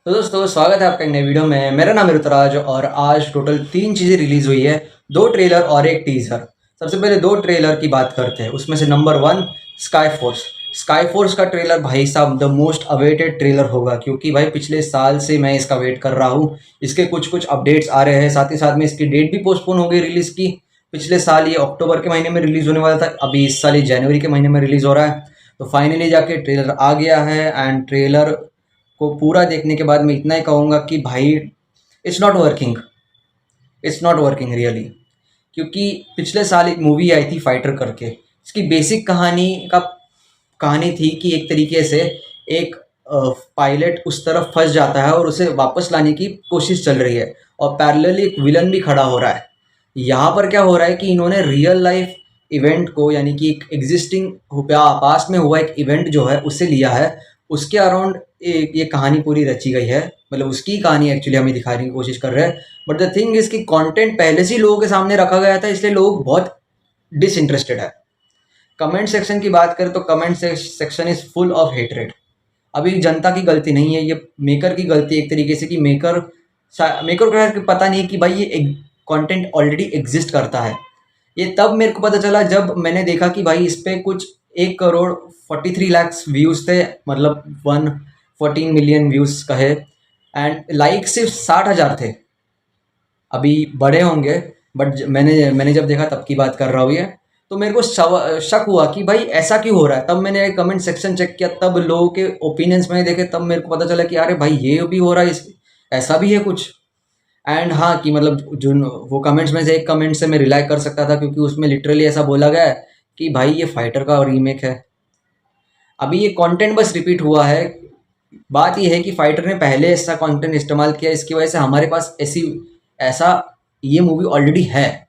तो दोस्तों स्वागत है आपका एक नए वीडियो में। मेरा नाम है ऋतुराज और आज टोटल 3 चीज़ें रिलीज़ हुई है, 2 ट्रेलर और एक टीज़र। सबसे पहले 2 ट्रेलर की बात करते हैं। उसमें से number 1 sky force. Sky force का ट्रेलर भाई साहब द मोस्ट अवेटेड ट्रेलर होगा, क्योंकि भाई पिछले साल से मैं इसका वेट कर रहा हूँ। इसके कुछ कुछ अपडेट्स आ रहे हैं, साथ ही साथ में इसकी डेट भी पोस्टपोन हो गई रिलीज़ की। पिछले साल ये अक्टूबर के महीने में रिलीज़ होने वाला था, अभी इस साल ये जनवरी के महीने में रिलीज़ हो रहा है। तो फाइनली जाके ट्रेलर आ गया है एंड ट्रेलर को पूरा देखने के बाद मैं इतना ही कहूँगा कि भाई it's not working, it's not working really. क्योंकि पिछले साल एक मूवी आई थी फाइटर करके। इसकी बेसिक कहानी थी कि एक तरीके से एक पायलट उस तरफ फंस जाता है और उसे वापस लाने की कोशिश चल रही है, और पैरेलली एक विलन भी खड़ा हो रहा है। यहाँ पर क्या हो रहा है कि इन्होंने रियल लाइफ इवेंट को, यानी कि एक एग्जिस्टिंग पास्ट में हुआ एक इवेंट जो है उसे लिया है, उसके अराउंड ये कहानी पूरी रची गई है। मतलब उसकी कहानी एक्चुअली हमें दिखाने की कोशिश कर रहे हैं। बट द थिंग इज कि कंटेंट पहले से ही लोगों के सामने रखा गया था, इसलिए लोग बहुत डिसइंटरेस्टेड है। कमेंट सेक्शन की बात करें तो comment section is full of hatred. अभी जनता की गलती नहीं है, ये मेकर की गलती एक तरीके से। कि मेकर को पता नहीं कि भाई ये कंटेंट ऑलरेडी एग्जिस्ट करता है। ये तब मेरे को पता चला जब मैंने देखा कि भाई इस पे कुछ 1 करोड़ 43 लाख व्यूज़ थे, मतलब 114 मिलियन व्यूज़ कहे, एंड लाइक सिर्फ 60,000 थे। अभी बड़े होंगे, बट मैंने जब देखा तब की बात कर रहा हूँ ये। तो मेरे को शक हुआ कि भाई ऐसा क्यों हो रहा है। तब मैंने कमेंट सेक्शन चेक किया, तब लोगों के ओपिनियंस मैंने देखे, तब मेरे को पता चला कि अरे भाई ये भी हो रहा है, ऐसा भी है कुछ। एंड हाँ, कि मतलब जो वो कमेंट्स में से एक कमेंट से मैं रिलाई कर सकता था, क्योंकि उसमें लिटरली ऐसा बोला गया है कि भाई ये फाइटर का रीमेक है। अभी ये कंटेंट बस रिपीट हुआ है। बात ये है कि फाइटर ने पहले ऐसा कंटेंट इस्तेमाल किया, इसकी वजह से हमारे पास ऐसा ये मूवी ऑलरेडी है।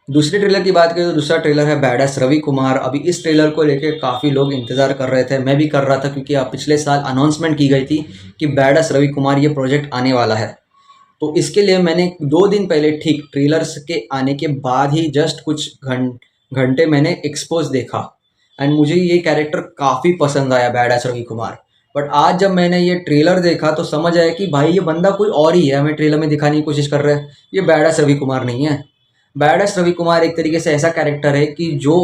दूसरे ट्रेलर की बात करें तो दूसरा ट्रेलर है बैडएस रवि कुमार। अभी इस ट्रेलर को लेके काफ़ी लोग इंतज़ार कर रहे थे, मैं भी कर रहा था, क्योंकि पिछले साल अनाउंसमेंट की गई थी कि बैडएस रवि कुमार ये प्रोजेक्ट आने वाला है। तो इसके लिए मैंने 2 दिन पहले, ठीक ट्रेलर्स के आने के बाद ही जस्ट कुछ घंटे मैंने एक्सपोज देखा, एंड मुझे ये कैरेक्टर काफ़ी पसंद आया, बैडएस रवि कुमार। बट आज जब मैंने ये ट्रेलर देखा तो समझ आया कि भाई ये बंदा कोई और ही है, हमें ट्रेलर में दिखाने की कोशिश कर रहे हैं। ये बैडएस रवि कुमार नहीं है। बैडएस रवि कुमार एक तरीके से ऐसा कैरेक्टर है कि जो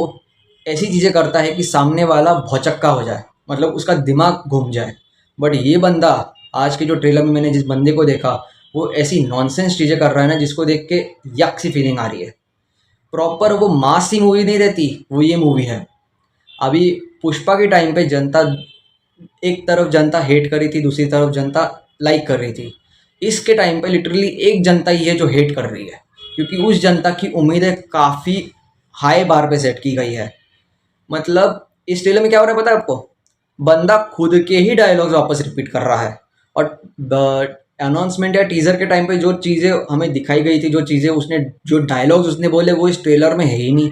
ऐसी चीज़ें करता है कि सामने वाला भौचक्का हो जाए, मतलब उसका दिमाग घूम जाए। बट ये बंदा, आज के जो ट्रेलर में मैंने जिस बंदे को देखा, वो ऐसी नॉनसेंस चीज़ें कर रहा है ना, जिसको देख के यक सी फीलिंग आ रही है। प्रॉपर वो मास सी मूवी नहीं रहती, वो ये मूवी है। अभी पुष्पा के टाइम पे जनता, एक तरफ जनता हेट कर रही थी, दूसरी तरफ जनता लाइक कर रही थी। इसके टाइम पे लिटरली एक जनता ही है जो हेट कर रही है, क्योंकि उस जनता की उम्मीदें काफ़ी हाई बार पे सेट की गई है। मतलब इस ट्रेलर में क्या हो रहा है पता है आपको? बंदा खुद के ही डायलॉग्स वापस रिपीट कर रहा है। और अनाउंसमेंट या टीजर के टाइम पे जो चीज़ें हमें दिखाई गई थी, जो डायलॉग्स उसने बोले, वो इस ट्रेलर में है ही नहीं।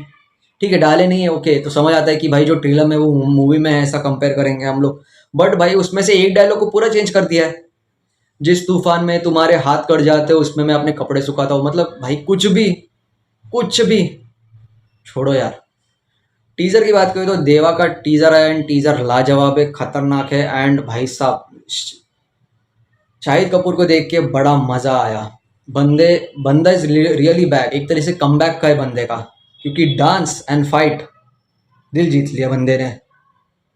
ठीक है, डाले नहीं है, ओके, तो समझ आता है कि भाई जो ट्रेलर में वो मूवी में है, ऐसा कंपेयर करेंगे हम लोग। बट भाई उसमें से एक डायलॉग को पूरा चेंज कर दिया है। जिस तूफान में तुम्हारे हाथ कट जाते हो, उसमें मैं अपने कपड़े सुखाता हूँ। मतलब भाई कुछ भी छोड़ो यार। टीजर की बात करें तो देवा का टीजर है, एंड टीजर लाजवाब है, खतरनाक है। एंड भाई साहब शाहिद कपूर को देख के बड़ा मजा आया। बंदा इज रियली बैक, एक तरह से कमबैक का है बंदे का, क्योंकि डांस एंड फाइट दिल जीत लिया बंदे ने।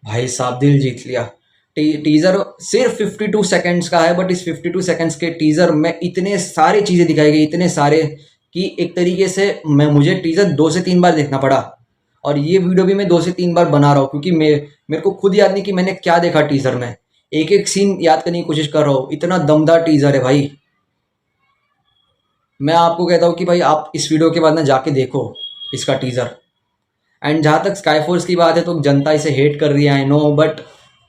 भाई साहब दिल जीत लिया। टीजर सिर्फ 52 सेकंड्स का है, बट इस 52 सेकंड्स के टीजर में इतने सारे चीजें दिखाई गई, इतने सारे, कि एक तरीके से मुझे टीजर 2 से 3 बार देखना पड़ा। और ये वीडियो भी मैं 2 से 3 बार बना रहा हूँ, क्योंकि मेरे को खुद याद नहीं कि मैंने क्या देखा टीजर में। एक एक सीन याद करने की कोशिश कर रहा हूँ, इतना दमदार टीजर है भाई। मैं आपको कहता हूँ कि भाई आप इस वीडियो के बाद ना जाके देखो इसका टीजर। एंड जहाँ तक स्काई फोर्स की बात है, तो जनता इसे हेट कर रही है, आई नो, बट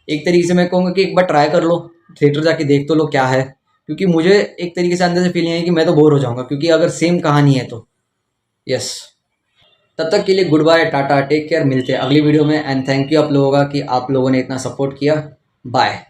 एक तरीके से मैं कहूँगा कि एक बार ट्राई कर लो, थिएटर जाके देख तो लो क्या है। क्योंकि मुझे एक तरीके से अंदर से फीलिंग है कि मैं तो बोर हो जाऊँगा, क्योंकि अगर सेम कहानी है तो। यस, तब तक के लिए good bye, tata, take care, मिलते हैं अगली वीडियो में। एंड थैंक यू आप लोगों का कि आप लोगों ने इतना सपोर्ट किया। बाय।